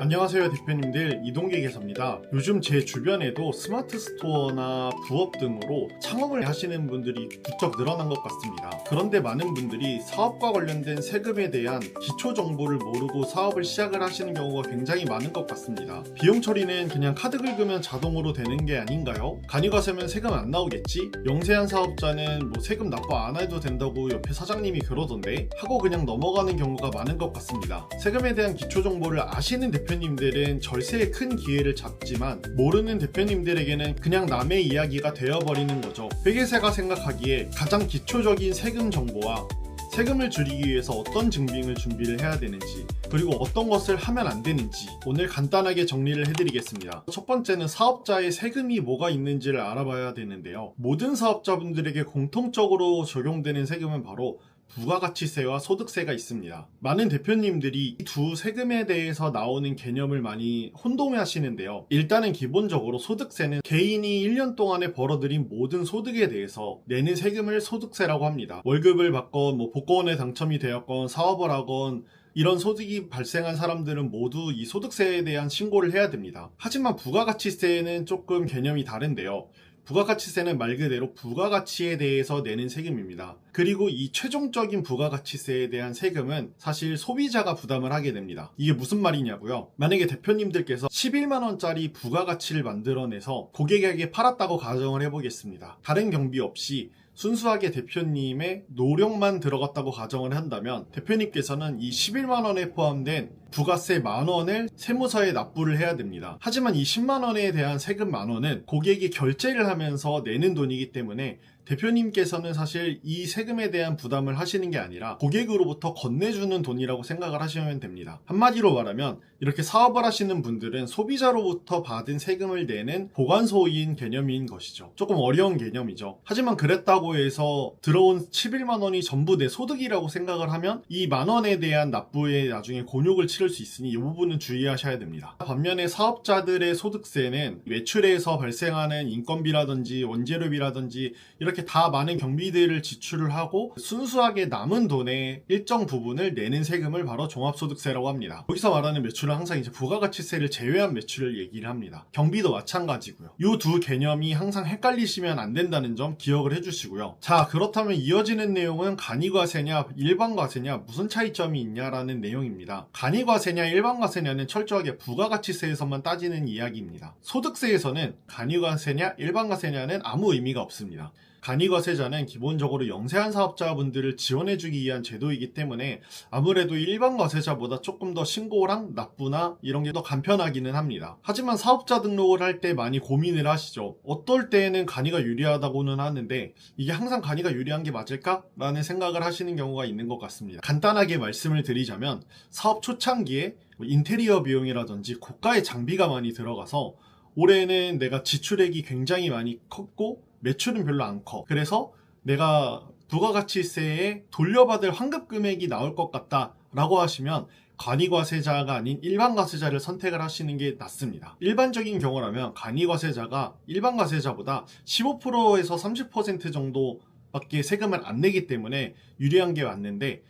안녕하세요 대표님들, 이동객에서입니다. 요즘 제 주변에도 스마트 스토어나 부업 등으로 창업을 하시는 분들이 부쩍 늘어난 것 같습니다. 그런데 많은 분들이 사업과 관련된 세금에 대한 기초 정보를 모르고 사업을 시작을 하시는 경우가 굉장히 많은 것 같습니다. 비용 처리는 그냥 카드 긁으면 자동으로 되는 게 아닌가요? 간이과세면 세금 안 나오겠지? 영세한 사업자는 뭐 세금 납부 안 해도 된다고 옆에 사장님이 그러던데 하고 그냥 넘어가는 경우가 많은 것 같습니다. 세금에 대한 기초 정보를 아시는 대표님들은 절세에 큰 기회를 잡지만 모르는 대표님들에게는 그냥 남의 이야기가 되어버리는 거죠. 회계사가 생각하기에 가장 기초적인 세금 정보와 세금을 줄이기 위해서 어떤 증빙을 준비를 해야 되는지, 그리고 어떤 것을 하면 안 되는지 오늘 간단하게 정리를 해드리겠습니다. 첫 번째는 사업자의 세금이 뭐가 있는지를 알아봐야 되는데요. 모든 사업자분들에게 공통적으로 적용되는 세금은 바로 부가가치세와 소득세가 있습니다. 많은 대표님들이 이 두 세금에 대해서 나오는 개념을 많이 혼동하시는데요. 일단은 기본적으로 소득세는 개인이 1년 동안에 벌어들인 모든 소득에 대해서 내는 세금을 소득세라고 합니다. 월급을 받건 복권에 당첨이 되었건 사업을 하건 이런 소득이 발생한 사람들은 모두 이 소득세에 대한 신고를 해야 됩니다. 하지만 부가가치세는 조금 개념이 다른데요. 부가가치세는 말 그대로 부가가치에 대해서 내는 세금입니다. 그리고 이 최종적인 부가가치세에 대한 세금은 사실 소비자가 부담을 하게 됩니다. 이게 무슨 말이냐고요? 만약에 대표님들께서 11만원짜리 부가가치를 만들어내서 고객에게 팔았다고 가정을 해보겠습니다. 다른 경비 없이 순수하게 대표님의 노력만 들어갔다고 가정을 한다면 대표님께서는 이 11만원에 포함된 부가세 만원을 세무서에 납부를 해야 됩니다. 하지만 이 10만원에 대한 세금 만원은 고객이 결제를 하면서 내는 돈이기 때문에 대표님께서는 사실 이 세금에 대한 부담을 하시는 게 아니라 고객으로부터 건네주는 돈이라고 생각을 하시면 됩니다. 한마디로 말하면 이렇게 사업을 하시는 분들은 소비자로부터 받은 세금을 내는 보관소인 개념인 것이죠. 조금 어려운 개념이죠. 하지만 그랬다고 해서 들어온 11만원이 전부 내 소득이라고 생각을 하면 이 만원에 대한 납부에 나중에 곤욕을 치를 수 있으니 이 부분은 주의하셔야 됩니다. 반면에 사업자들의 소득세는 매출에서 발생하는 인건비라든지 원재료비라든지 이렇게 다 많은 경비들을 지출을 하고 순수하게 남은 돈의 일정 부분을 내는 세금을 바로 종합소득세라고 합니다. 여기서 말하는 매출은 항상 이제 부가가치세를 제외한 매출을 얘기를 합니다. 경비도 마찬가지고요. 이 두 개념이 항상 헷갈리시면 안 된다는 점 기억을 해주시고요. 자, 그렇다면 이어지는 내용은 간이과세냐 일반과세냐 무슨 차이점이 있냐라는 내용입니다. 간이과세냐 일반과세냐는 철저하게 부가가치세에서만 따지는 이야기입니다. 소득세에서는 간이과세냐 일반과세냐는 아무 의미가 없습니다. 간이과세자는 기본적으로 영세한 사업자분들을 지원해주기 위한 제도이기 때문에 아무래도 일반 과세자보다 조금 더 신고랑 납부나 이런 게 더 간편하기는 합니다. 하지만 사업자 등록을 할 때 많이 고민을 하시죠. 어떨 때에는 간이가 유리하다고는 하는데 이게 항상 간이가 유리한 게 맞을까? 라는 생각을 하시는 경우가 있는 것 같습니다. 간단하게 말씀을 드리자면 사업 초창기에 인테리어 비용이라든지 고가의 장비가 많이 들어가서 올해는 내가 지출액이 굉장히 많이 컸고 매출은 별로 안 커. 그래서 내가 부가가치세에 돌려받을 환급 금액이 나올 것 같다 라고 하시면 간이과세자가 아닌 일반과세자를 선택을 하시는 게 낫습니다. 일반적인 경우라면 간이과세자가 일반과세자보다 15%에서 30% 정도 밖에 세금을 안 내기 때문에 유리한 게 맞는데,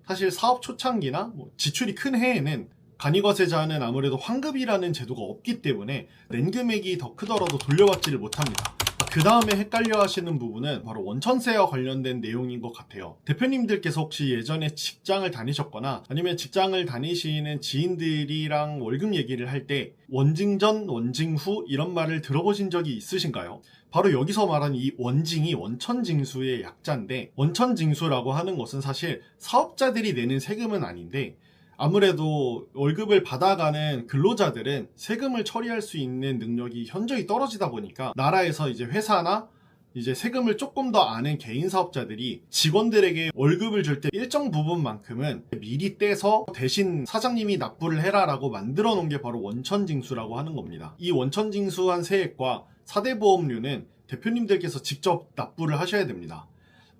사실 사업 초창기나 지출이 큰 해에는 간이과세자는 아무래도 환급이라는 제도가 없기 때문에 낸 금액이 더 크더라도 돌려받지를 못합니다. 그 다음에 헷갈려 하시는 부분은 바로 원천세와 관련된 내용인 것 같아요. 대표님들께서 혹시 예전에 직장을 다니셨거나 아니면 직장을 다니시는 지인들이랑 월급 얘기를 할 때 원징 전, 원징 후 이런 말을 들어보신 적이 있으신가요? 바로 여기서 말하는 이 원징이 원천징수의 약자인데, 원천징수라고 하는 것은 사실 사업자들이 내는 세금은 아닌데 아무래도 월급을 받아가는 근로자들은 세금을 처리할 수 있는 능력이 현저히 떨어지다 보니까 나라에서 이제 회사나 이제 세금을 조금 더 아는 개인 사업자들이 직원들에게 월급을 줄 때 일정 부분만큼은 미리 떼서 대신 사장님이 납부를 해라라고 만들어 놓은 게 바로 원천징수라고 하는 겁니다. 이 원천징수한 세액과 4대 보험료는 대표님들께서 직접 납부를 하셔야 됩니다.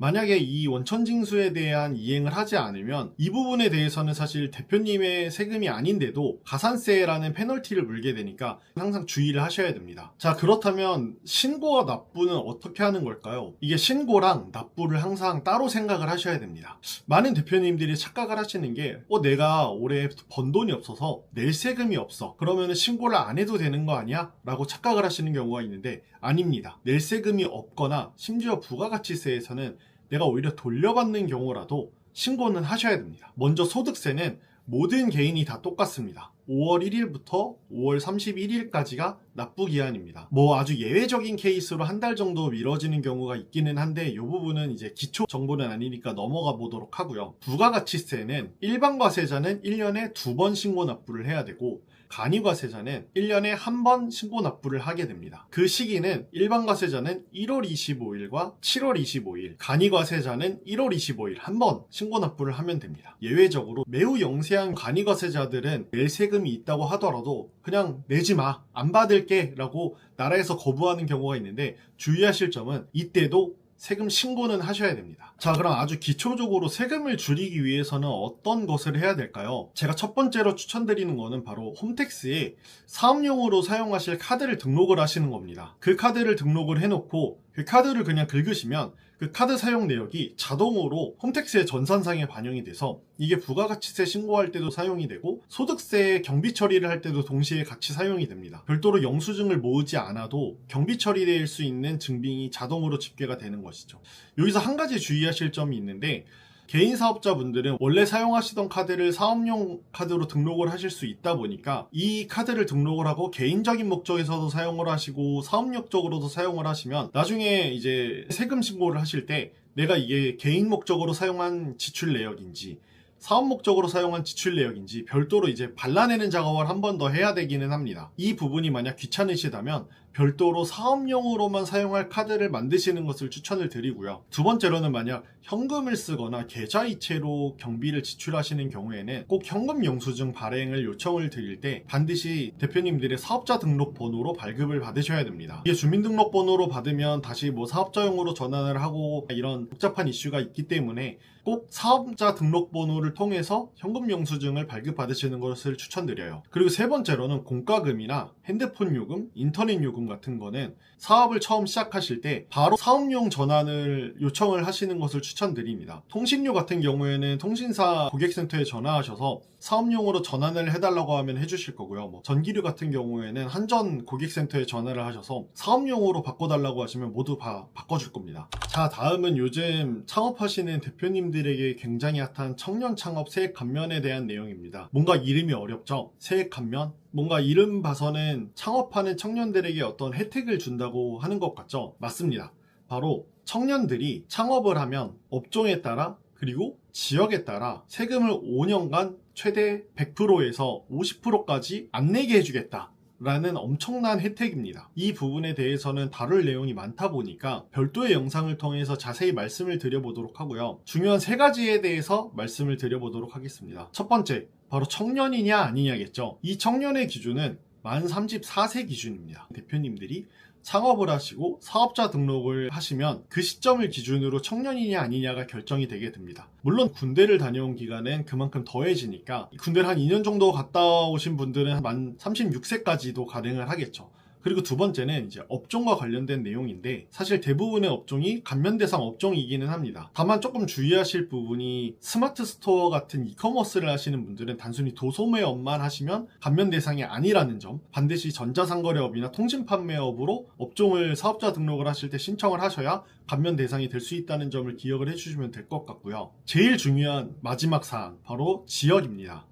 만약에 이 원천징수에 대한 이행을 하지 않으면 이 부분에 대해서는 사실 대표님의 세금이 아닌데도 가산세라는 페널티를 물게 되니까 항상 주의를 하셔야 됩니다. 자, 그렇다면 신고와 납부는 어떻게 하는 걸까요? 이게 신고랑 납부를 항상 따로 생각을 하셔야 됩니다. 많은 대표님들이 착각을 하시는 게 내가 올해 번 돈이 없어서 낼 세금이 없어, 그러면 신고를 안 해도 되는 거 아니야? 라고 착각을 하시는 경우가 있는데 아닙니다. 낼 세금이 없거나 심지어 부가가치세에서는 내가 오히려 돌려받는 경우라도 신고는 하셔야 됩니다. 먼저 소득세는 모든 개인이 다 똑같습니다. 5월 1일부터 5월 31일까지가 납부 기한입니다. 아주 예외적인 케이스로 한 달 정도 미뤄지는 경우가 있기는 한데 이 부분은 이제 기초 정보는 아니니까 넘어가 보도록 하고요. 부가가치세는 일반과세자는 1년에 2번 신고 납부를 해야 되고 간이과세자는 1년에 1번 신고 납부를 하게 됩니다. 그 시기는 일반과세자는 1월 25일과 7월 25일, 간이과세자는 1월 25일 한 번 신고 납부를 하면 됩니다. 예외적으로 매우 영세한 간이과세자들은 낼 세금이 있다고 하더라도 그냥 내지 마, 안 받을게 라고 나라에서 거부하는 경우가 있는데 주의하실 점은 이때도 세금 신고는 하셔야 됩니다. 자, 그럼 아주 기초적으로 세금을 줄이기 위해서는 어떤 것을 해야 될까요? 제가 첫 번째로 추천드리는 거는 바로 홈택스에 사업용으로 사용하실 카드를 등록을 하시는 겁니다. 그 카드를 등록을 해놓고 그 카드를 그냥 긁으시면 그 카드 사용 내역이 자동으로 홈택스의 전산상에 반영이 돼서 이게 부가가치세 신고할 때도 사용이 되고 소득세 경비 처리를 할 때도 동시에 같이 사용이 됩니다. 별도로 영수증을 모으지 않아도 경비 처리될 수 있는 증빙이 자동으로 집계가 되는 것이죠. 여기서 한 가지 주의하실 점이 있는데 개인 사업자분들은 원래 사용하시던 카드를 사업용 카드로 등록을 하실 수 있다 보니까 이 카드를 등록을 하고 개인적인 목적에서도 사용을 하시고 사업용적으로도 사용을 하시면 나중에 이제 세금 신고를 하실 때 내가 이게 개인 목적으로 사용한 지출 내역인지 사업 목적으로 사용한 지출 내역인지 별도로 이제 발라내는 작업을 한 번 더 해야 되기는 합니다. 이 부분이 만약 귀찮으시다면 별도로 사업용으로만 사용할 카드를 만드시는 것을 추천을 드리고요. 두 번째로는 만약 현금을 쓰거나 계좌이체로 경비를 지출하시는 경우에는 꼭 현금 영수증 발행을 요청을 드릴 때 반드시 대표님들의 사업자 등록번호로 발급을 받으셔야 됩니다. 이게 주민등록번호로 받으면 다시 사업자용으로 전환을 하고 이런 복잡한 이슈가 있기 때문에 꼭 사업자 등록번호를 통해서 현금 영수증을 발급받으시는 것을 추천드려요. 그리고 세 번째로는 공과금이나 핸드폰 요금, 인터넷 요금 같은 거는 사업을 처음 시작하실 때 바로 사업용 전환을 요청을 하시는 것을 추천드립니다. 통신료 같은 경우에는 통신사 고객센터에 전화하셔서 사업용으로 전환을 해달라고 하면 해주실 거고요. 전기료 같은 경우에는 한전 고객센터에 전화를 하셔서 사업용으로 바꿔달라고 하시면 모두 다 바꿔줄 겁니다. 자, 다음은 요즘 창업하시는 대표님들에게 굉장히 핫한 청년 창업 세액 감면에 대한 내용입니다. 뭔가 이름이 어렵죠? 세액 감면? 뭔가 이름 봐서는 창업하는 청년들에게 어떤 혜택을 준다고 하는 것 같죠? 맞습니다. 바로 청년들이 창업을 하면 업종에 따라 그리고 지역에 따라 세금을 5년간 최대 100%에서 50%까지 안 내게 해주겠다 라는 엄청난 혜택입니다. 이 부분에 대해서는 다룰 내용이 많다 보니까 별도의 영상을 통해서 자세히 말씀을 드려보도록 하고요. 중요한 세 가지에 대해서 말씀을 드려보도록 하겠습니다. 첫 번째, 바로 청년이냐 아니냐겠죠. 이 청년의 기준은 만 34세 기준입니다. 대표님들이 창업을 하시고 사업자 등록을 하시면 그 시점을 기준으로 청년이냐 아니냐가 결정이 되게 됩니다. 물론 군대를 다녀온 기간은 그만큼 더해지니까 군대를 한 2년 정도 갔다 오신 분들은 만 36세까지도 가능을 하겠죠. 그리고 두 번째는 이제 업종과 관련된 내용인데 사실 대부분의 업종이 감면 대상 업종이기는 합니다. 다만 조금 주의하실 부분이 스마트 스토어 같은 이커머스를 하시는 분들은 단순히 도소매업만 하시면 감면 대상이 아니라는 점, 반드시 전자상거래업이나 통신판매업으로 업종을 사업자 등록을 하실 때 신청을 하셔야 감면 대상이 될 수 있다는 점을 기억을 해주시면 될 것 같고요. 제일 중요한 마지막 사항, 바로 지역입니다.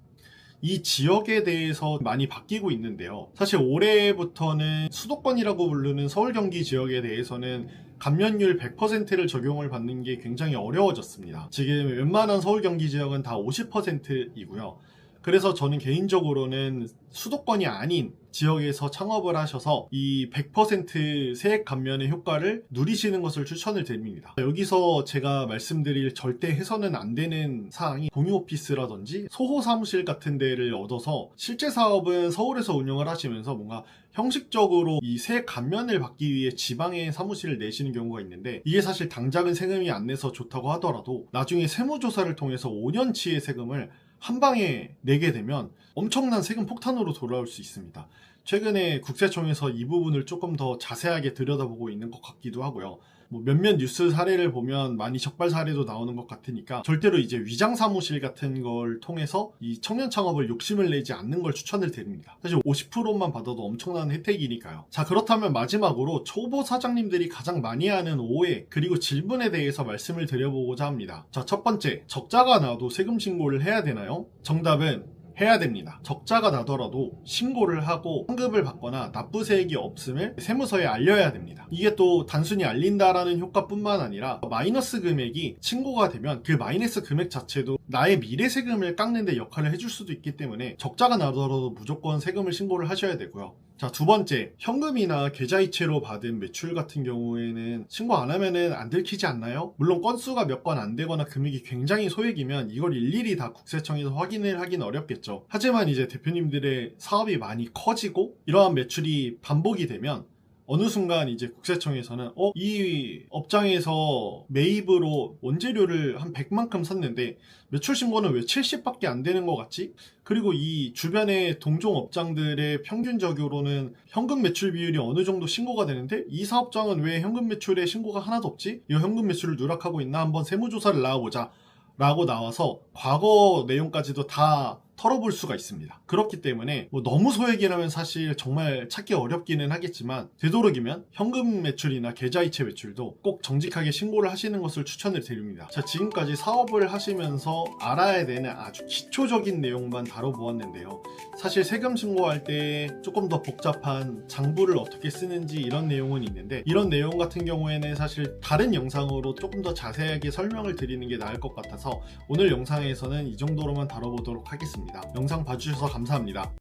이 지역에 대해서 많이 바뀌고 있는데요. 사실 올해부터는 수도권이라고 부르는 서울 경기 지역에 대해서는 감면율 100%를 적용을 받는 게 굉장히 어려워졌습니다. 지금 웬만한 서울 경기 지역은 다 50%이고요. 그래서 저는 개인적으로는 수도권이 아닌 지역에서 창업을 하셔서 이 100% 세액 감면의 효과를 누리시는 것을 추천을 드립니다. 여기서 제가 말씀드릴 절대 해서는 안 되는 사항이 공유 오피스라든지 소호 사무실 같은 데를 얻어서 실제 사업은 서울에서 운영을 하시면서 뭔가 형식적으로 이 세액 감면을 받기 위해 지방에 사무실을 내시는 경우가 있는데, 이게 사실 당장은 세금이 안 내서 좋다고 하더라도 나중에 세무조사를 통해서 5년치의 세금을 한 방에 내게 되면 엄청난 세금 폭탄으로 돌아올 수 있습니다. 최근에 국세청에서 이 부분을 조금 더 자세하게 들여다보고 있는 것 같기도 하고요. 뭐 몇몇 뉴스 사례를 보면 많이 적발 사례도 나오는 것 같으니까 절대로 이제 위장 사무실 같은 걸 통해서 이 청년 창업을 욕심을 내지 않는 걸 추천을 드립니다. 사실 50%만 받아도 엄청난 혜택이니까요. 자, 그렇다면 마지막으로 초보 사장님들이 가장 많이 하는 오해 그리고 질문에 대해서 말씀을 드려보고자 합니다. 자, 첫 번째, 적자가 나도 세금 신고를 해야 되나요? 정답은 해야 됩니다. 적자가 나더라도 신고를 하고 환급을 받거나 납부세액이 없음을 세무서에 알려야 됩니다. 이게 또 단순히 알린다라는 효과뿐만 아니라 마이너스 금액이 신고가 되면 그 마이너스 금액 자체도 나의 미래 세금을 깎는 데 역할을 해줄 수도 있기 때문에 적자가 나더라도 무조건 세금을 신고를 하셔야 되고요. 자, 두 번째, 현금이나 계좌이체로 받은 매출 같은 경우에는 신고 안 하면은 안 들키지 않나요? 물론 건수가 몇 건 안 되거나 금액이 굉장히 소액이면 이걸 일일이 다 국세청에서 확인을 하긴 어렵겠죠. 하지만 이제 대표님들의 사업이 많이 커지고 이러한 매출이 반복이 되면 어느 순간 이제 국세청에서는 이 업장에서 매입으로 원재료를 한 100만큼 샀는데 매출 신고는 왜 70밖에 안 되는 것 같지? 그리고 이 주변의 동종 업장들의 평균적으로는 현금 매출 비율이 어느 정도 신고가 되는데 이 사업장은 왜 현금 매출에 신고가 하나도 없지? 이 현금 매출을 누락하고 있나? 한번 세무조사를 나와보자 라고 나와서 과거 내용까지도 다 털어볼 수가 있습니다. 그렇기 때문에 뭐 너무 소액이라면 사실 정말 찾기 어렵기는 하겠지만 되도록이면 현금 매출이나 계좌이체 매출도 꼭 정직하게 신고를 하시는 것을 추천을 드립니다. 자, 지금까지 사업을 하시면서 알아야 되는 아주 기초적인 내용만 다뤄보았는데요. 사실 세금 신고할 때 조금 더 복잡한 장부를 어떻게 쓰는지 이런 내용은 있는데, 이런 내용 같은 경우에는 사실 다른 영상으로 조금 더 자세하게 설명을 드리는 게 나을 것 같아서 오늘 영상에서는 이 정도로만 다뤄보도록 하겠습니다. 영상 봐주셔서 감사합니다.